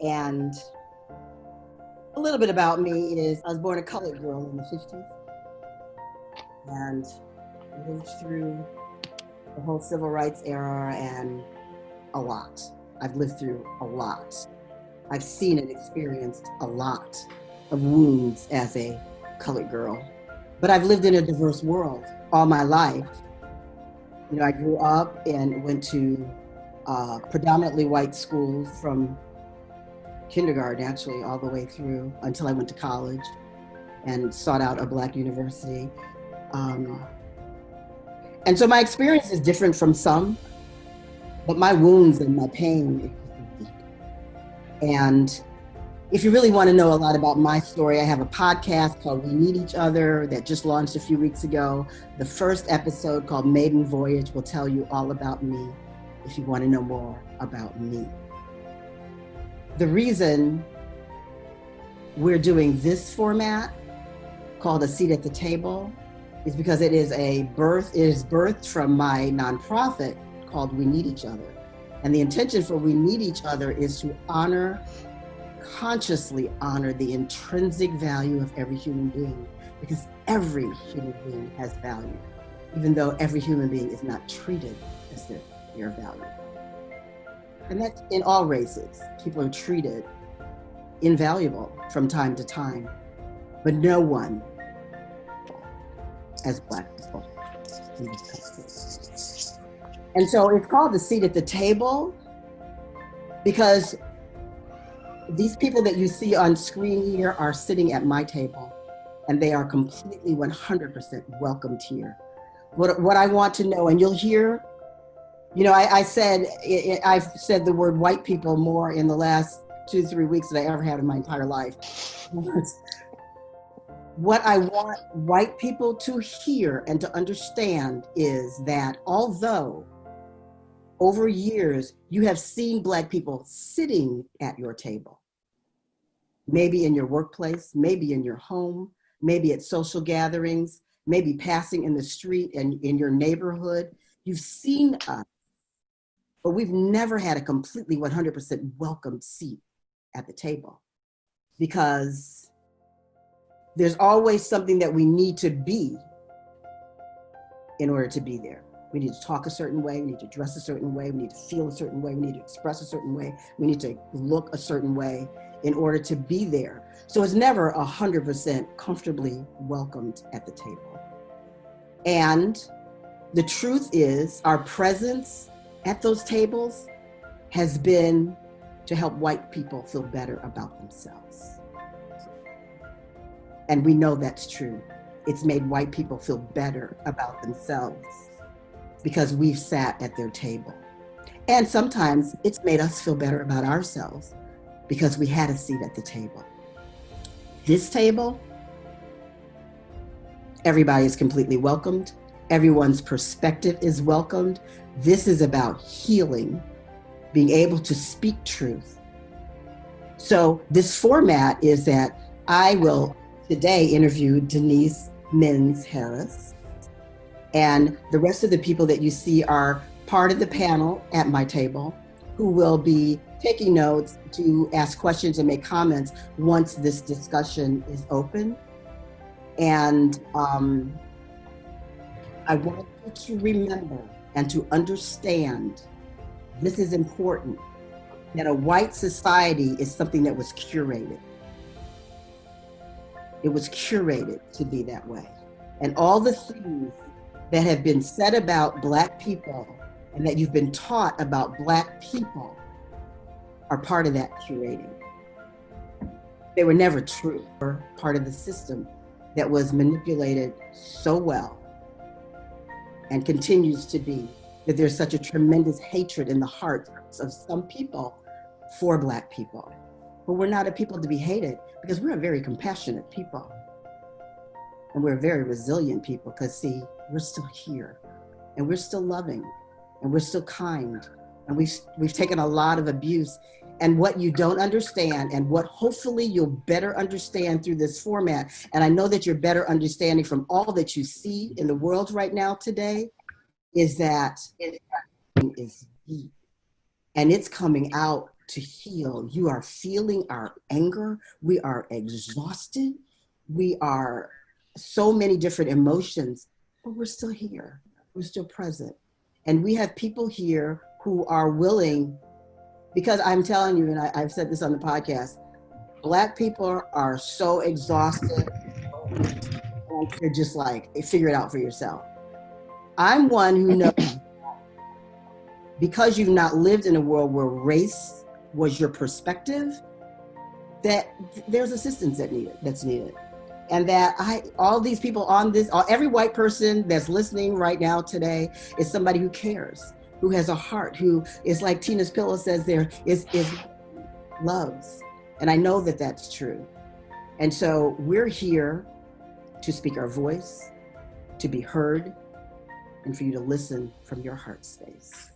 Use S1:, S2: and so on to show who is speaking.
S1: And a little bit about me is I was born a colored girl in the 50s and lived through the whole civil rights era and a lot. I've lived through a lot. I've seen and experienced a lot of wounds as a colored girl. But I've lived in a diverse world all my life. You know, I grew up and went to predominantly white schools from kindergarten, actually, all the way through until I went to college and sought out a Black university. And so my experience is different from some, but my wounds and my pain is deep. And if you really want to know a lot about my story, I have a podcast called We Need Each Other that just launched a few weeks ago. The first episode, called Maiden Voyage, will tell you all about me if you want to know more about me. The reason we're doing this format called A Seat at the Table is because it is birthed from my nonprofit called We Need Each Other. And the intention for We Need Each Other is to consciously honor the intrinsic value of every human being, because every human being has value, even though every human being is not treated as if they're valued. And that's in all races. People are treated invaluable from time to time, but no one as Black people in this country. And so it's called The Seat at the Table because these people that you see on screen here are sitting at my table, and they are completely 100% welcomed here. What I want to know, and you'll hear, you know, I've said the word white people more in the last 2-3 weeks than I ever have in my entire life. What I want white people to hear and to understand is that although over years you have seen Black people sitting at your table, maybe in your workplace, maybe in your home, maybe at social gatherings, maybe passing in the street and in your neighborhood, you've seen us, but we've never had a completely 100% welcomed seat at the table, because there's always something that we need to be in order to be there. We need to talk a certain way, we need to dress a certain way, we need to feel a certain way, we need to express a certain way, we need to look a certain way in order to be there. So it's never 100% comfortably welcomed at the table. And the truth is, our presence at those tables has been to help white people feel better about themselves. And we know that's true. It's made white people feel better about themselves because we've sat at their table. And sometimes it's made us feel better about ourselves because we had a seat at the table. This table, everybody is completely welcomed. Everyone's perspective is welcomed. This is about healing, being able to speak truth. So this format is that I will today interview Denise Mins Harris, and the rest of the people that you see are part of the panel at my table who will be taking notes to ask questions and make comments once this discussion is open. And I want you to remember and to understand, this is important, that a white society is something that was curated. It was curated to be that way. And all the things that have been said about Black people and that you've been taught about Black people are part of that curating. They were never true, or part of the system that was manipulated so well and continues to be, that there's such a tremendous hatred in the hearts of some people for Black people. But we're not a people to be hated, because we're a very compassionate people. And we're a very resilient people, because see, we're still here, and we're still loving, and we're still kind, and we've taken a lot of abuse. And what you don't understand, and what hopefully you'll better understand through this format, and I know that you're better understanding from all that you see in the world right now today, is that it is deep. and it's coming out to heal. You are feeling our anger. We are exhausted. We are so many different emotions, but we're still here. We're still present. And we have people here who are willing, because I'm telling you, and I've said this on the podcast, Black people are so exhausted. They're just like, figure it out for yourself. I'm one who knows, because you've not lived in a world where race was your perspective, that there's assistance that's needed. And that all these people on this, every white person that's listening right now today is somebody who cares, who has a heart, who is, like Tina's pillow says there, is loves. And I know that that's true. And so we're here to speak our voice, to be heard, and for you to listen from your heart space.